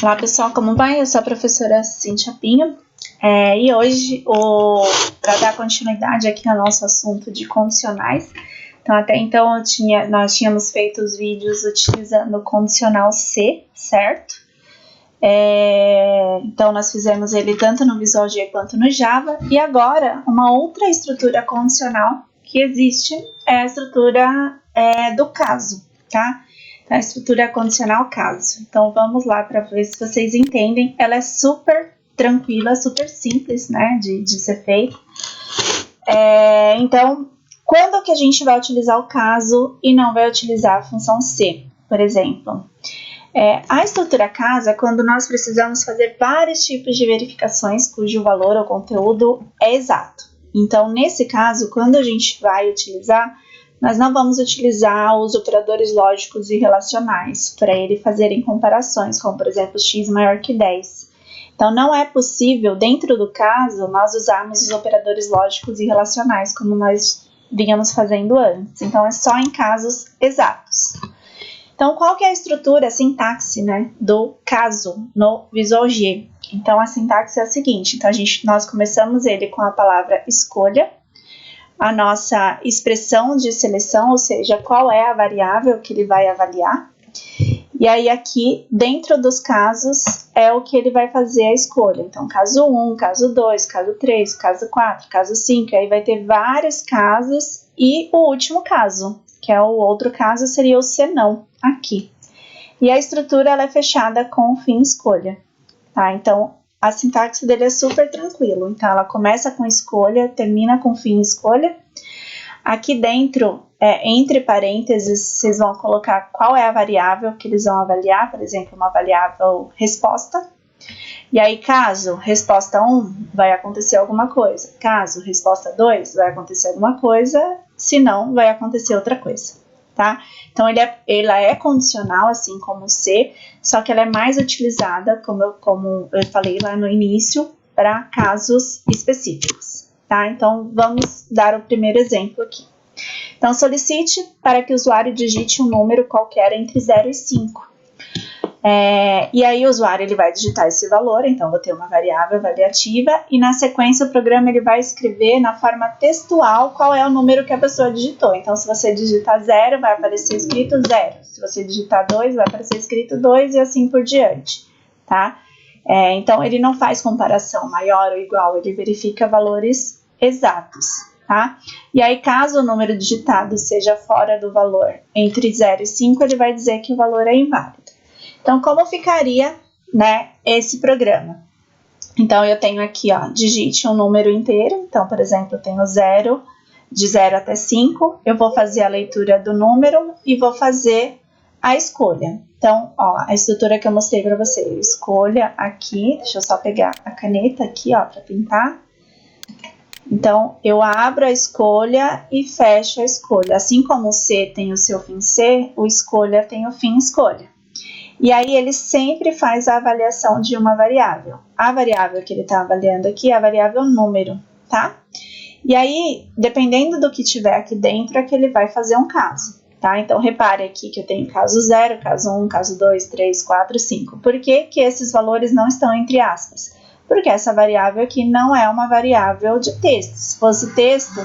Olá pessoal, como vai? Eu sou a professora Cíntia Pinho e hoje, para dar continuidade aqui ao nosso assunto de condicionais, então até então nós tínhamos feito os vídeos utilizando o condicional C, certo? Então nós fizemos ele tanto no Visual G quanto no Java, e agora uma outra estrutura condicional que existe é a estrutura do caso, tá? A estrutura condicional caso. Então vamos lá para ver se vocês entendem. Ela é super tranquila, super simples, né, de ser feita. Então, quando que a gente vai utilizar o caso e não vai utilizar a função C, por exemplo? A estrutura caso é quando nós precisamos fazer vários tipos de verificações cujo valor ou conteúdo é exato. Então, nesse caso, quando a gente vai utilizar, nós não vamos utilizar os operadores lógicos e relacionais para ele fazerem comparações, como por exemplo x maior que 10. Então não é possível, dentro do caso, nós usarmos os operadores lógicos e relacionais como nós vínhamos fazendo antes. Então é só em casos exatos. Então qual que é a estrutura, a sintaxe, né, do caso no Visual G? Então a sintaxe é a seguinte, então nós começamos ele com a palavra escolha, a nossa expressão de seleção, ou seja, qual é a variável que ele vai avaliar. E aí aqui, dentro dos casos, é o que ele vai fazer a escolha. Então, caso 1, caso 2, caso 3, caso 4, caso 5, aí vai ter vários casos e o último caso, que é o outro caso, seria o senão, aqui. E a estrutura ela é fechada com o fim escolha, tá? Então, a sintaxe dele é super tranquilo. Então, ela começa com escolha, termina com fim escolha. Aqui dentro, entre parênteses, vocês vão colocar qual é a variável que eles vão avaliar. Por exemplo, uma variável resposta. E aí, caso resposta 1, vai acontecer alguma coisa. Caso resposta 2, vai acontecer alguma coisa. Se não, vai acontecer outra coisa, tá? Então, ela é condicional, assim como o C, só que ela é mais utilizada, como eu falei lá no início, para casos específicos, tá? Então, vamos dar o primeiro exemplo aqui. Então, solicite para que o usuário digite um número qualquer entre 0 e 5. E aí o usuário ele vai digitar esse valor, então vou ter uma variável avaliativa e na sequência o programa ele vai escrever na forma textual qual é o número que a pessoa digitou. Então se você digitar 0 vai aparecer escrito 0, se você digitar 2 vai aparecer escrito 2 e assim por diante, tá? Então ele não faz comparação maior ou igual, ele verifica valores exatos, tá? E aí caso o número digitado seja fora do valor entre 0 e 5, ele vai dizer que o valor é inválido. Então, como ficaria, né, esse programa? Então, eu tenho aqui, ó, digite um número inteiro. Então, por exemplo, eu tenho 0, de 0 até 5. Eu vou fazer a leitura do número e vou fazer a escolha. Então, ó, a estrutura que eu mostrei para vocês. Escolha aqui, deixa eu só pegar a caneta aqui, ó, para pintar. Então, eu abro a escolha e fecho a escolha. Assim como o C tem o seu fim C, o escolha tem o fim escolha. E aí ele sempre faz a avaliação de uma variável. A variável que ele está avaliando aqui é a variável número, tá? E aí, dependendo do que tiver aqui dentro, é que ele vai fazer um caso, tá? Então, repare aqui que eu tenho caso 0, caso 1, caso 2, 3, 4, 5. Por que que esses valores não estão entre aspas? Porque essa variável aqui não é uma variável de texto. Se fosse texto,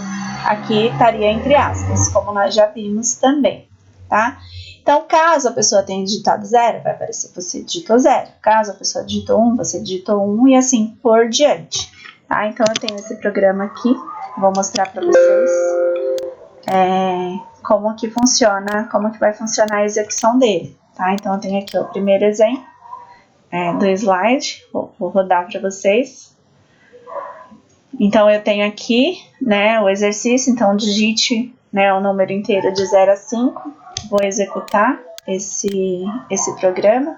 aqui estaria entre aspas, como nós já vimos também, tá? Então, caso a pessoa tenha digitado 0, vai aparecer você digitou 0. Caso a pessoa digitou 1, você digitou 1 e assim por diante, tá? Então, eu tenho esse programa aqui, vou mostrar para vocês como que funciona, como que vai funcionar a execução dele, tá? Então, eu tenho aqui o primeiro exemplo do slide, vou rodar para vocês. Então, eu tenho aqui, né, o exercício, então digite, né, o número inteiro de 0 a 5. Vou executar esse programa.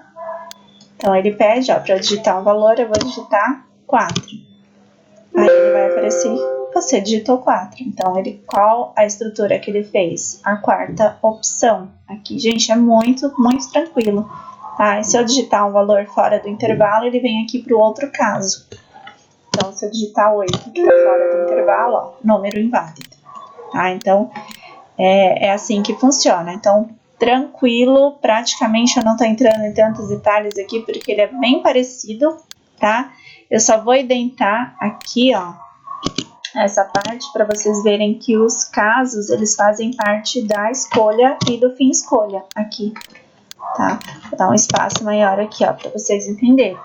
Então, ele pede, ó, para digitar um valor, eu vou digitar 4. Aí ele vai aparecer, você digitou 4. Então, qual a estrutura que ele fez? A quarta opção. Aqui, gente, é muito, muito tranquilo, tá? E se eu digitar um valor fora do intervalo, ele vem aqui para o outro caso. Então, se eu digitar 8, que está fora do intervalo, ó, número inválido, tá? Então, é assim que funciona. Então, tranquilo, praticamente eu não tô entrando em tantos detalhes aqui, porque ele é bem parecido, tá? Eu só vou identar aqui, ó, essa parte para vocês verem que os casos, eles fazem parte da escolha e do fim escolha aqui, tá? Vou dar um espaço maior aqui, ó, para vocês entenderem,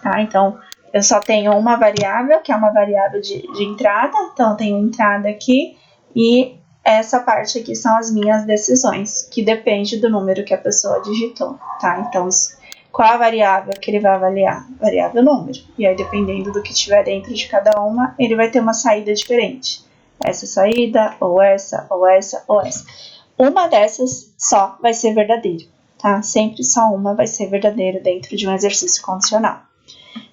tá? Então, eu só tenho uma variável, que é uma variável de entrada, então eu tenho entrada aqui, e essa parte aqui são as minhas decisões, que depende do número que a pessoa digitou, tá? Então, qual a variável que ele vai avaliar? Variável número. E aí, dependendo do que tiver dentro de cada uma, ele vai ter uma saída diferente. Essa saída, ou essa, ou essa, ou essa. Uma dessas só vai ser verdadeira, tá? Sempre só uma vai ser verdadeira dentro de um exercício condicional.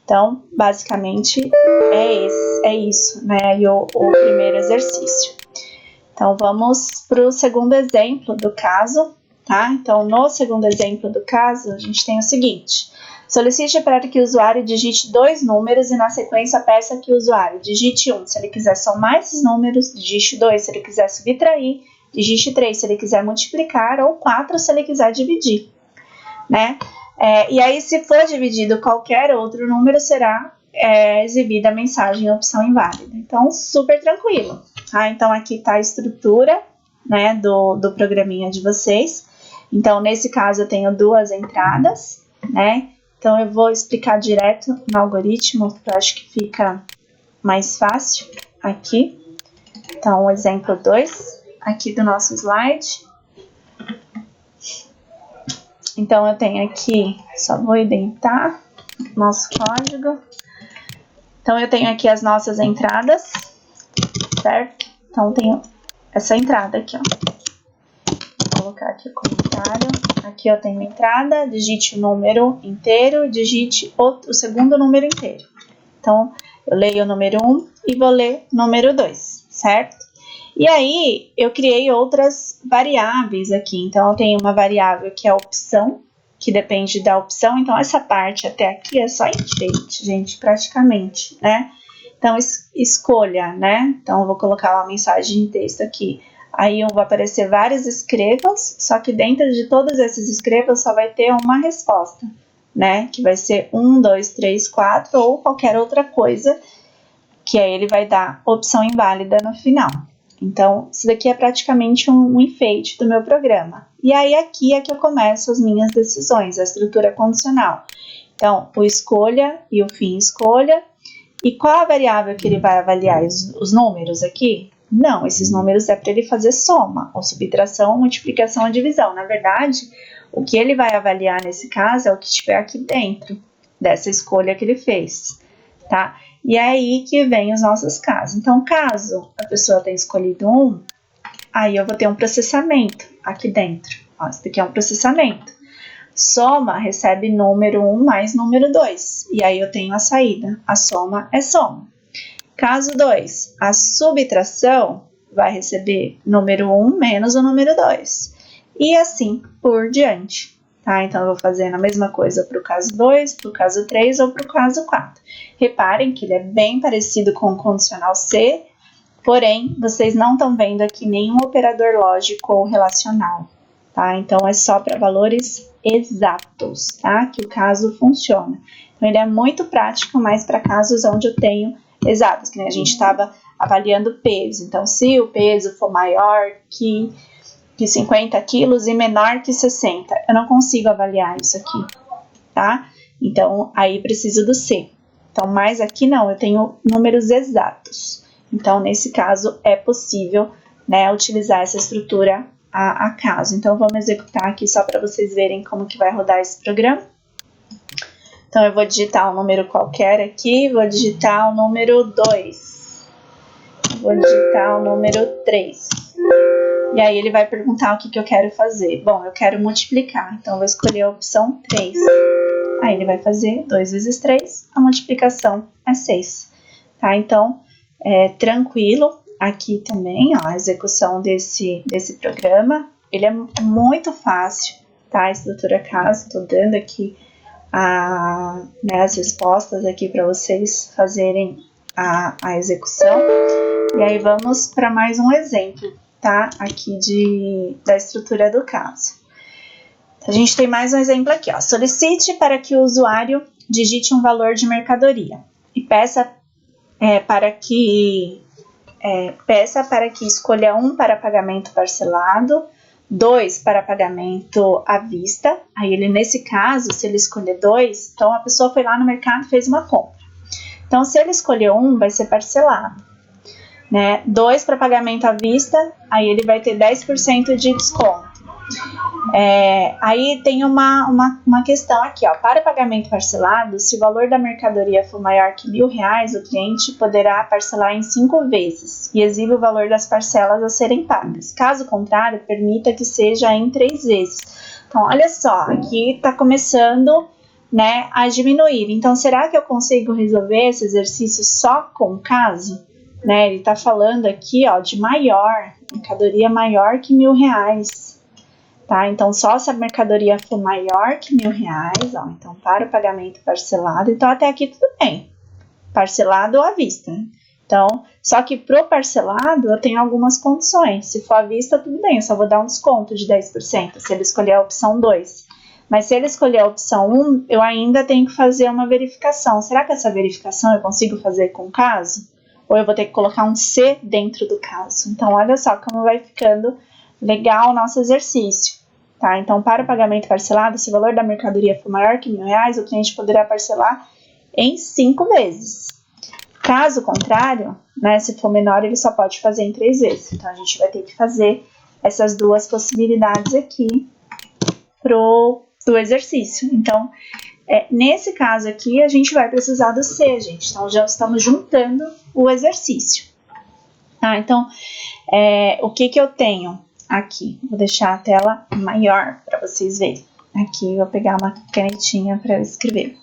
Então, basicamente, é isso, né? E o primeiro exercício. Então, vamos para o segundo exemplo do caso, tá? Então, no segundo exemplo do caso, a gente tem o seguinte. Solicite para que o usuário digite 2 números e, na sequência, peça que o usuário digite 1 se ele quiser somar esses números, digite 2 se ele quiser subtrair, digite 3 se ele quiser multiplicar ou 4 se ele quiser dividir, né? E aí, se for dividido qualquer outro número, será exibida a mensagem opção inválida. Então, super tranquilo. Tá? Então, aqui está a estrutura, né, do programinha de vocês. Então, nesse caso, eu tenho 2 entradas, né? Então, eu vou explicar direto no algoritmo, porque eu acho que fica mais fácil aqui. Então, o exemplo 2, aqui do nosso slide. Então, eu tenho aqui, só vou indentar nosso código. Então, eu tenho aqui as nossas entradas, certo? Então, tenho essa entrada aqui, ó. Vou colocar aqui o comentário. Aqui eu tenho entrada, digite o número inteiro, digite o segundo número inteiro. Então, eu leio o número 1 e vou ler o número 2, certo? E aí, eu criei outras variáveis aqui. Então, eu tenho uma variável que é a opção, que depende da opção. Então, essa parte até aqui é só enfeite, gente, praticamente, né? Então, escolha, né? Então, eu vou colocar uma mensagem de texto aqui. Aí, vai aparecer vários escrevas, só que dentro de todos esses escrevas só vai ter uma resposta, né? Que vai ser 1, 2, 3, 4 ou qualquer outra coisa, que aí ele vai dar opção inválida no final. Então, isso daqui é praticamente um enfeite do meu programa. E aí, aqui é que eu começo as minhas decisões, a estrutura condicional. Então, o escolha e o fim escolha. E qual a variável que ele vai avaliar? Os números aqui? Não, esses números é para ele fazer soma, ou subtração, multiplicação ou divisão. Na verdade, o que ele vai avaliar nesse caso é o que estiver aqui dentro dessa escolha que ele fez, tá? E é aí que vem os nossos casos. Então, caso a pessoa tenha escolhido 1, aí eu vou ter um processamento aqui dentro. Ó, esse daqui é um processamento. Soma recebe número 1 mais número 2. E aí eu tenho a saída. A soma é soma. Caso 2, a subtração vai receber número 1 menos o número 2. E assim por diante. Tá? Então, eu vou fazendo a mesma coisa para o caso 2, para o caso 3 ou para o caso 4. Reparem que ele é bem parecido com o condicional C, porém, vocês não estão vendo aqui nenhum operador lógico ou relacional. Tá? Então, é só para valores exatos, tá? Que o caso funciona. Então, ele é muito prático, mas para casos onde eu tenho exatos, que nem a gente estava avaliando peso. Então, se o peso for maior que 50 quilos e menor que 60, eu não consigo avaliar isso aqui, tá? Então, aí preciso do C. Então, mas aqui não, eu tenho números exatos. Então, nesse caso, é possível, né, utilizar essa estrutura a caso. Então, vamos executar aqui só para vocês verem como que vai rodar esse programa. Então, eu vou digitar um número qualquer aqui, vou digitar o número 2, vou digitar o número 3. E aí, ele vai perguntar o que eu quero fazer. Bom, eu quero multiplicar, então eu vou escolher a opção 3. Aí, ele vai fazer 2 vezes 3, a multiplicação é 6. Tá? Então, tranquilo. Aqui também, ó, a execução desse programa, ele é muito fácil, tá? A estrutura caso, estou dando aqui as respostas aqui para vocês fazerem a execução. E aí vamos para mais um exemplo, tá? Aqui da estrutura do caso. A gente tem mais um exemplo aqui, ó. Solicite para que o usuário digite um valor de mercadoria e peça para que escolha 1 para pagamento parcelado, 2 para pagamento à vista. Aí ele, nesse caso, se ele escolher 2, então a pessoa foi lá no mercado e fez uma compra. Então, se ele escolher 1, vai ser parcelado, né? 2 para pagamento à vista, aí ele vai ter 10% de desconto. Aí tem uma questão aqui, ó. Para pagamento parcelado, se o valor da mercadoria for maior que R$1.000, o cliente poderá parcelar em 5 vezes e exibe o valor das parcelas a serem pagas. Caso contrário, permita que seja em 3 vezes. Então, olha só, aqui está começando, né, a diminuir. Então, será que eu consigo resolver esse exercício só com o caso? Né, ele está falando aqui, ó, de maior, mercadoria maior que R$1.000. Tá? Então, só se a mercadoria for maior que R$1.000, ó, então para o pagamento parcelado, então até aqui tudo bem, parcelado à vista. Então, só que pro parcelado eu tenho algumas condições, se for à vista tudo bem, eu só vou dar um desconto de 10%, se ele escolher a opção 2. Mas se ele escolher a opção 1, eu ainda tenho que fazer uma verificação. Será que essa verificação eu consigo fazer com o caso? Ou eu vou ter que colocar um C dentro do caso? Então, olha só como vai ficando legal o nosso exercício. Tá? Então, para o pagamento parcelado, se o valor da mercadoria for maior que R$1.000, o cliente poderá parcelar em 5 vezes. Caso contrário, né, se for menor, ele só pode fazer em 3 vezes. Então, a gente vai ter que fazer essas duas possibilidades aqui do exercício. Então, nesse caso aqui, a gente vai precisar do C, gente. Então, já estamos juntando o exercício. Tá? Então, o que eu tenho aqui? Vou deixar a tela maior para vocês verem. Aqui, eu vou pegar uma canetinha para eu escrever.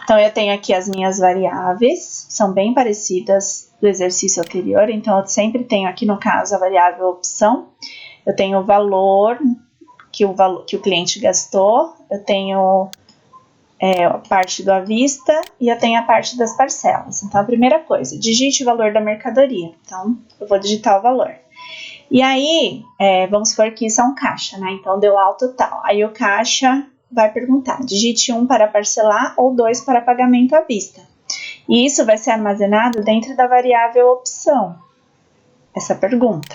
Então, eu tenho aqui as minhas variáveis, são bem parecidas do exercício anterior. Então, eu sempre tenho aqui, no caso, a variável opção. Eu tenho o valor que o cliente gastou, eu tenho a parte do à vista e eu tenho a parte das parcelas. Então, a primeira coisa, digite o valor da mercadoria. Então, eu vou digitar o valor. E aí, vamos supor que isso é um caixa, né? Então, deu ao total. Aí, o caixa vai perguntar, digite 1 para parcelar ou 2 para pagamento à vista. E isso vai ser armazenado dentro da variável opção, essa pergunta.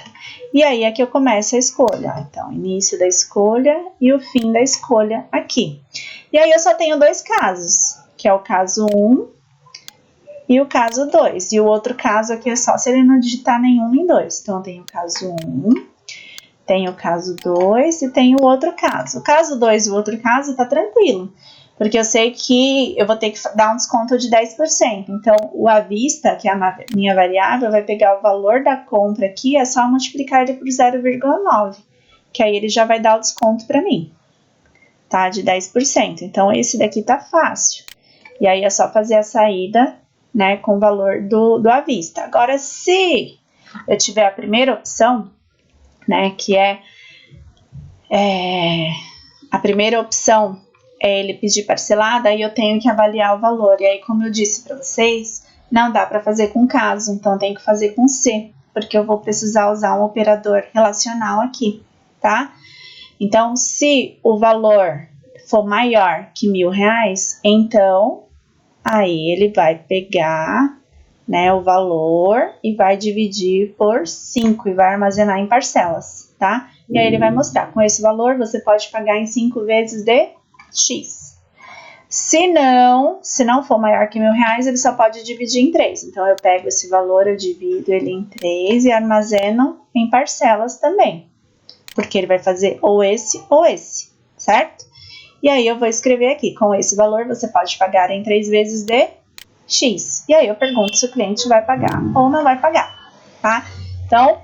E aí é que eu começo a escolha. Então, início da escolha e o fim da escolha aqui. E aí eu só tenho 2 casos, que é o caso 1 e o caso 2. E o outro caso aqui é só se ele não digitar nenhum em 2. Então, eu tenho o caso 1, tenho o caso 2 e tenho o outro caso. O caso 2 e o outro caso tá tranquilo, porque eu sei que eu vou ter que dar um desconto de 10%. Então, o à vista, que é a minha variável, vai pegar o valor da compra aqui, é só multiplicar ele por 0,9, que aí ele já vai dar o desconto para mim, tá? De 10%. Então, esse daqui tá fácil. E aí, é só fazer a saída, né, com o valor do à vista. Agora, se eu tiver a primeira opção, né, que a primeira opção é ele pedir parcelada, aí eu tenho que avaliar o valor. E aí, como eu disse para vocês, não dá para fazer com caso, então eu tenho que fazer com C, porque eu vou precisar usar um operador relacional aqui, tá? Então, se o valor for maior que R$1.000, então aí ele vai pegar, né, o valor e vai dividir por 5 e vai armazenar em parcelas, tá? E aí ele vai mostrar, com esse valor você pode pagar em 5 vezes de X. Se não for maior que R$1.000, ele só pode dividir em 3. Então, eu pego esse valor, eu divido ele em 3 e armazeno em parcelas também, porque ele vai fazer ou esse, certo? E aí, eu vou escrever aqui, com esse valor você pode pagar em 3 vezes de X. E aí, eu pergunto se o cliente vai pagar ou não vai pagar, tá? Então,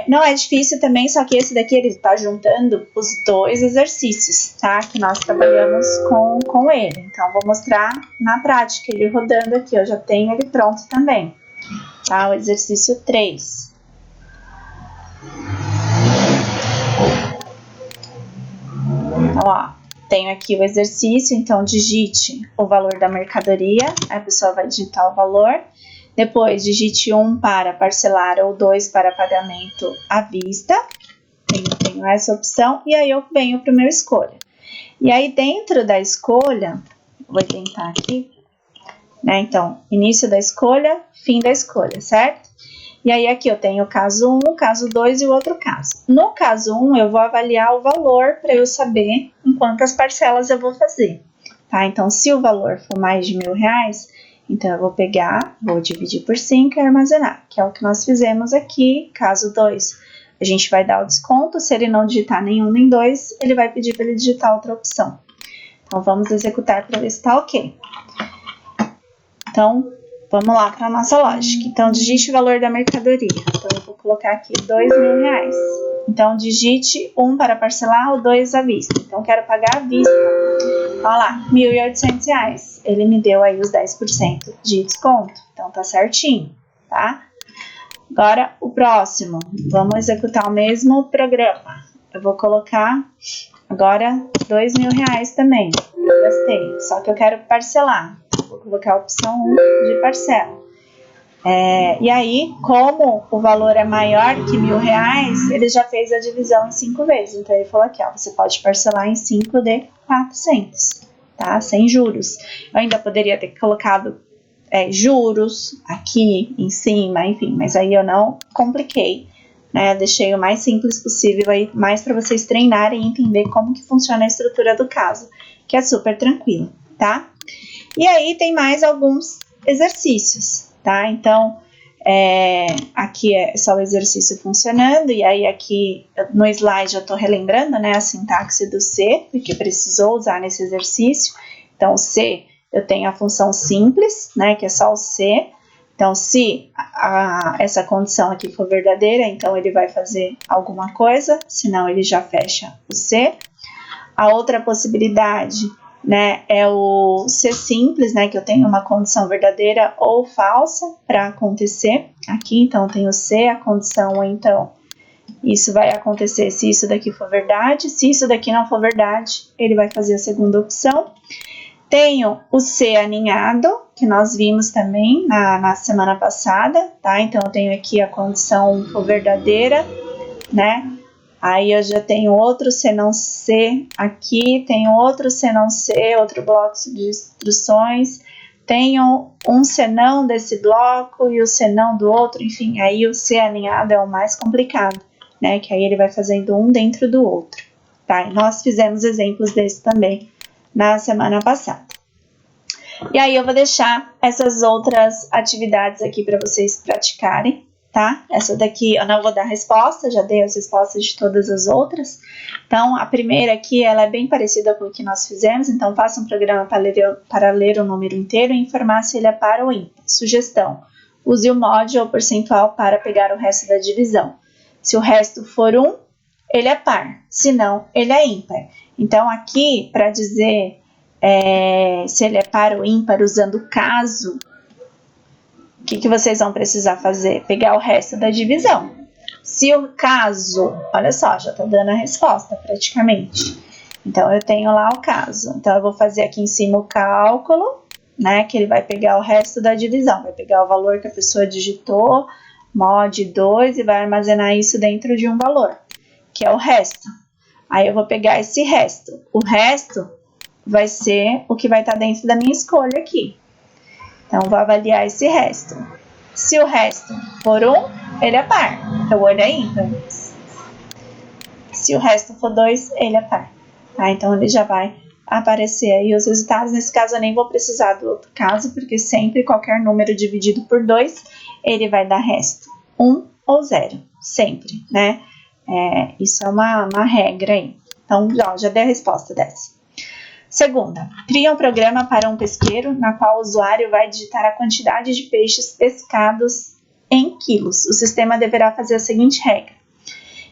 não é difícil também, só que esse daqui ele está juntando os 2 exercícios, tá? Que nós trabalhamos com ele. Então, vou mostrar na prática ele rodando aqui. Eu já tenho ele pronto também, tá? O exercício 3. Então, ó, tenho aqui o exercício. Então, digite o valor da mercadoria. A pessoa vai digitar o valor. Depois, digite 1 para parcelar ou 2 para pagamento à vista. Tenho essa opção. E aí, eu venho para o meu escolha. E aí, dentro da escolha, vou tentar aqui, né? Então, início da escolha, fim da escolha, certo? E aí, aqui eu tenho o caso 1, caso 2 e o outro caso. No caso 1, eu vou avaliar o valor para eu saber em quantas parcelas eu vou fazer, tá? Então, se o valor for mais de R$1.000, então eu vou pegar, vou dividir por 5 e armazenar, que é o que nós fizemos aqui. Caso 2, a gente vai dar o desconto. Se ele não digitar nenhum nem 2, ele vai pedir para ele digitar outra opção. Então, vamos executar para ver se está ok. Então, vamos lá para a nossa lógica. Então, digite o valor da mercadoria. Então, eu vou colocar aqui R$2.000. Então, digite 1 para parcelar ou 2 à vista. Então, quero pagar à vista. Olha lá, R$1.800. Ele me deu aí os 10% de desconto. Então, tá certinho, tá? Agora, o próximo. Vamos executar o mesmo programa. Eu vou colocar agora R$2.000 também. Eu gastei, só que eu quero parcelar. Vou colocar a opção 1 de parcela. E aí, como o valor é maior que R$1.000, ele já fez a divisão em 5 vezes. Então, ele falou aqui, ó, você pode parcelar em 5 de 400, tá? Sem juros. Eu ainda poderia ter colocado juros aqui em cima, enfim, mas aí eu não compliquei, né? Eu deixei o mais simples possível aí, mais para vocês treinarem e entender como que funciona a estrutura do caso, que é super tranquilo, tá? E aí tem mais alguns exercícios, tá? Então, aqui é só o exercício funcionando, e aí aqui no slide eu tô relembrando, né, a sintaxe do C, porque precisou usar nesse exercício. Então, o C, eu tenho a função simples, né, que é só o C. Então, se essa condição aqui for verdadeira, então ele vai fazer alguma coisa, senão ele já fecha o C. A outra possibilidade, né, é o C simples, né, que eu tenho uma condição verdadeira ou falsa para acontecer aqui. Então, eu tenho C, a condição, então, isso vai acontecer se isso daqui for verdade. Se isso daqui não for verdade, ele vai fazer a segunda opção. Tenho o C aninhado, que nós vimos também na semana passada, tá? Então, eu tenho aqui a condição for verdadeira, né? Aí eu já tenho outro senão C aqui, tenho outro senão C, outro bloco de instruções, tenho um senão desse bloco e o senão do outro, enfim, aí o C alinhado é o mais complicado, né? Que aí ele vai fazendo um dentro do outro, tá? E nós fizemos exemplos desse também na semana passada. E aí eu vou deixar essas outras atividades aqui para vocês praticarem, tá? Essa daqui eu não vou dar resposta, já dei as respostas de todas as outras. Então, a primeira aqui, ela é bem parecida com o que nós fizemos. Então, faça um programa para ler o número inteiro e informar se ele é par ou ímpar. Sugestão: use o mod ou percentual para pegar o resto da divisão. Se o resto for 1, ele é par, se não, ele é ímpar. Então, aqui, para dizer se ele é par ou ímpar, usando o caso, o que vocês vão precisar fazer? Pegar o resto da divisão. Se o caso, olha só, já estou dando a resposta praticamente. Então, eu tenho lá o caso. Então, eu vou fazer aqui em cima o cálculo, né? Que ele vai pegar o resto da divisão. Vai pegar o valor que a pessoa digitou, mod 2, e vai armazenar isso dentro de um valor, que é o resto. Aí, eu vou pegar esse resto. O resto vai ser o que vai estar dentro da minha escolha aqui. Então, vou avaliar esse resto. Se o resto for 1, ele é par. Então, ele é ímpar. Se o resto for 2, ele é par. Tá? Então, ele já vai aparecer aí os resultados. Nesse caso, eu nem vou precisar do outro caso, porque sempre qualquer número dividido por 2, ele vai dar resto 1 ou 0. Sempre, né? Isso é uma regra aí. Então, já dei a resposta dessa. Segunda, cria um programa para um pesqueiro, na qual o usuário vai digitar a quantidade de peixes pescados em quilos. O sistema deverá fazer a seguinte regra.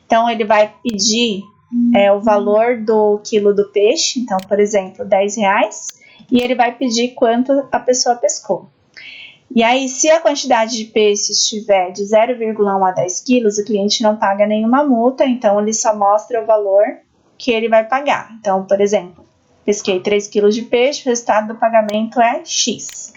Então, ele vai pedir o valor do quilo do peixe, então, por exemplo, R$10, e ele vai pedir quanto a pessoa pescou. E aí, se a quantidade de peixes estiver de 0,1 a 10 quilos, o cliente não paga nenhuma multa, então ele só mostra o valor que ele vai pagar. Então, por exemplo, pesquei 3 quilos de peixe, o resultado do pagamento é X.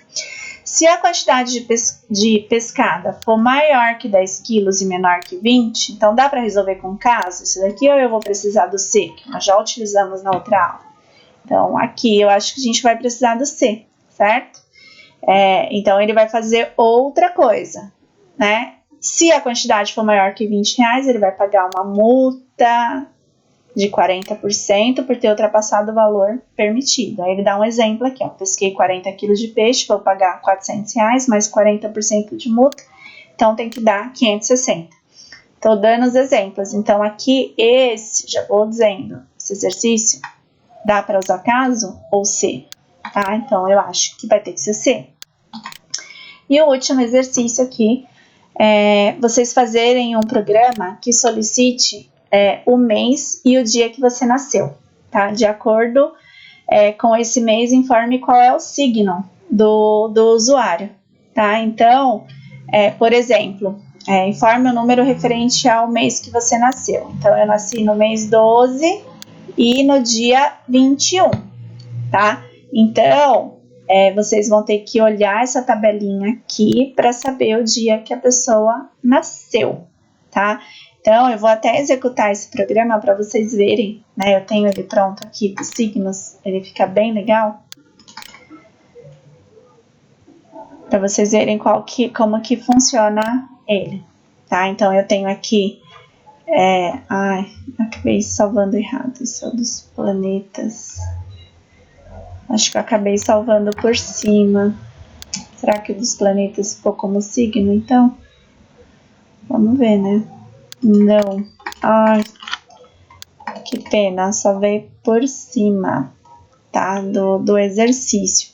Se a quantidade de pescada for maior que 10 quilos e menor que 20, então dá para resolver com caso? Isso daqui ou eu vou precisar do C, que nós já utilizamos na outra aula? Então, aqui eu acho que a gente vai precisar do C, certo? Então, ele vai fazer outra coisa, né? Se a quantidade for maior que R$20, ele vai pagar uma multa de 40% por ter ultrapassado o valor permitido. Aí ele dá um exemplo aqui, ó, pesquei 40 quilos de peixe, vou pagar R$400, mais 40% de multa, então tem que dar 560. Estou dando os exemplos, então aqui já vou dizendo, esse exercício dá para usar caso ou C, tá? Então eu acho que vai ter que ser C. E o último exercício aqui é vocês fazerem um programa que solicite o mês e o dia que você nasceu, tá? De acordo com esse mês, informe qual é o signo do usuário, tá? Então, por exemplo, informe o número referente ao mês que você nasceu. Então, eu nasci no mês 12 e no dia 21, tá? Então, vocês vão ter que olhar essa tabelinha aqui para saber o dia que a pessoa nasceu, tá? Então, eu vou até executar esse programa para vocês verem, né? Eu tenho ele pronto aqui dos signos, ele fica bem legal. Para vocês verem como que funciona ele, tá? Então, eu tenho aqui... acabei salvando errado, isso é dos planetas. Acho que eu acabei salvando por cima. Será que o dos planetas ficou como signo, então? Vamos ver, né? Não. Ai, que pena, só veio por cima, tá? Do exercício.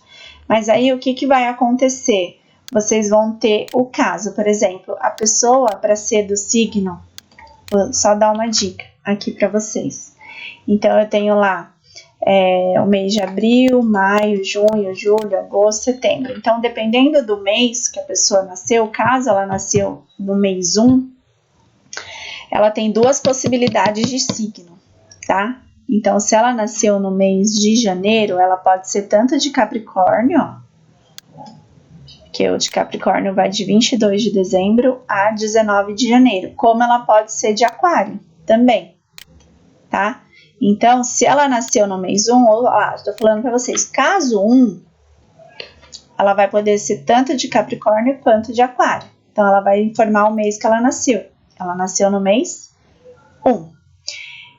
Mas aí, o que vai acontecer? Vocês vão ter o caso, por exemplo, a pessoa, para ser do signo, vou só dar uma dica aqui para vocês. Então, eu tenho lá o mês de abril, maio, junho, julho, agosto, setembro. Então, dependendo do mês que a pessoa nasceu, caso ela nasceu no mês 1, ela tem duas possibilidades de signo, tá? Então, se ela nasceu no mês de janeiro, ela pode ser tanto de Capricórnio, ó, que o de Capricórnio vai de 22 de dezembro a 19 de janeiro, como ela pode ser de Aquário também, tá? Então, se ela nasceu no mês 1, estou falando para vocês, caso 1, ela vai poder ser tanto de Capricórnio quanto de Aquário. Então, ela vai informar o mês que ela nasceu. Ela nasceu no mês 1.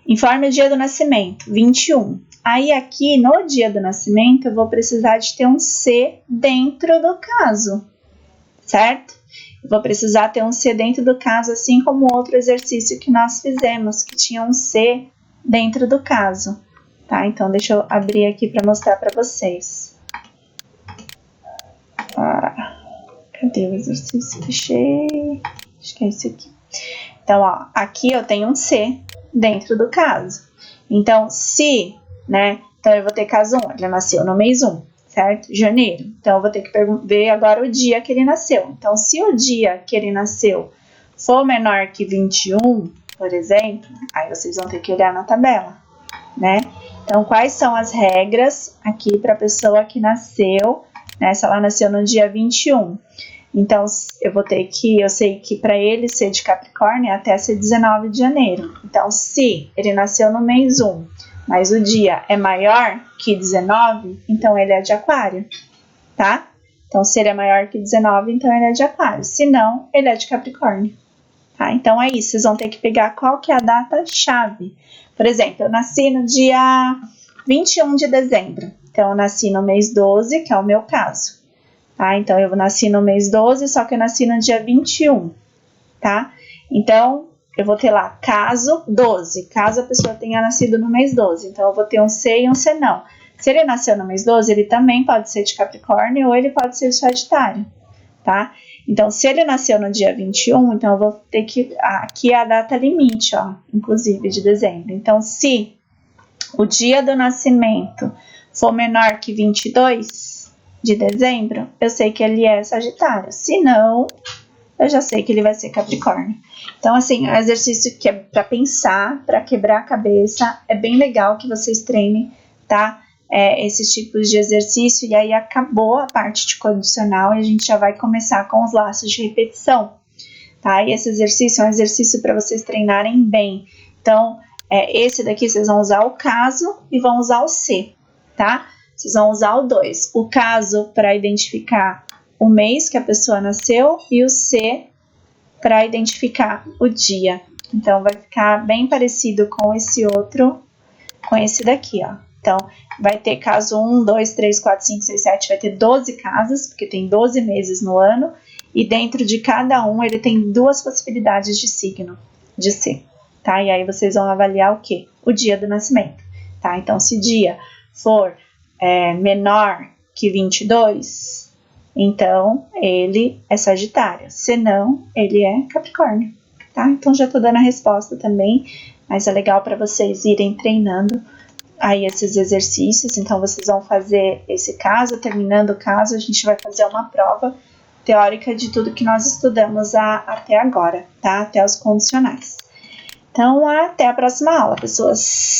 Informe o dia do nascimento, 21. Aí, aqui, no dia do nascimento, eu vou precisar de ter um C dentro do caso, certo? Eu vou precisar ter um C dentro do caso, assim como o outro exercício que nós fizemos, que tinha um C dentro do caso, tá? Então, deixa eu abrir aqui para mostrar para vocês. Cadê o exercício? Deixei... Acho que é esse aqui. Então, ó, aqui eu tenho um C dentro do caso. Então, se, né? Então, eu vou ter caso 1, ele nasceu no mês 1, certo? Janeiro. Então, eu vou ter que ver agora o dia que ele nasceu. Então, se o dia que ele nasceu for menor que 21, por exemplo, aí vocês vão ter que olhar na tabela, né? Então, quais são as regras aqui para a pessoa que nasceu, né? Se ela nasceu no dia 21. Então, eu sei que para ele ser de Capricórnio é até ser 19 de janeiro. Então, se ele nasceu no mês 1, mas o dia é maior que 19, então ele é de Aquário, tá? Então, se ele é maior que 19, então ele é de Aquário. Se não, ele é de Capricórnio. Tá? Então, é isso. Vocês vão ter que pegar qual que é a data-chave. Por exemplo, eu nasci no dia 21 de dezembro. Então, eu nasci no mês 12, que é o meu caso. Tá? Então, eu nasci no mês 12, só que eu nasci no dia 21. Tá? Então, eu vou ter lá caso 12. Caso a pessoa tenha nascido no mês 12. Então, eu vou ter um C e um C não. Se ele nasceu no mês 12, ele também pode ser de Capricórnio ou ele pode ser de Sagitário. Tá? Então, se ele nasceu no dia 21, então eu vou ter que... Aqui é a data limite, ó, inclusive, de dezembro. Então, se o dia do nascimento for menor que 22 de dezembro, eu sei que ele é Sagitário. Se não, eu já sei que ele vai ser Capricórnio. Então, assim, é um exercício que é para pensar, para quebrar a cabeça. É bem legal que vocês treinem, tá? Esses tipos de exercício, e aí acabou a parte de condicional e a gente já vai começar com os laços de repetição, tá? E esse exercício é um exercício para vocês treinarem bem. Então, esse daqui vocês vão usar o caso e vão usar o C, tá? Vocês vão usar o 2. O caso para identificar o mês que a pessoa nasceu e o C para identificar o dia. Então, vai ficar bem parecido com esse outro, com esse daqui, ó. Então, vai ter caso 1, 2, 3, 4, 5, 6, 7, vai ter 12 casas, porque tem 12 meses no ano, e dentro de cada um ele tem 2 possibilidades de signo, de ser, tá? E aí vocês vão avaliar o quê? O dia do nascimento, tá? Então, se dia for menor que 22, então ele é Sagitário, se não, ele é Capricórnio, tá? Então, já tô dando a resposta também, mas é legal para vocês irem treinando aí esses exercícios. Então, vocês vão fazer esse caso, terminando o caso, a gente vai fazer uma prova teórica de tudo que nós estudamos até agora, tá? Até os condicionais. Então, até a próxima aula, pessoas!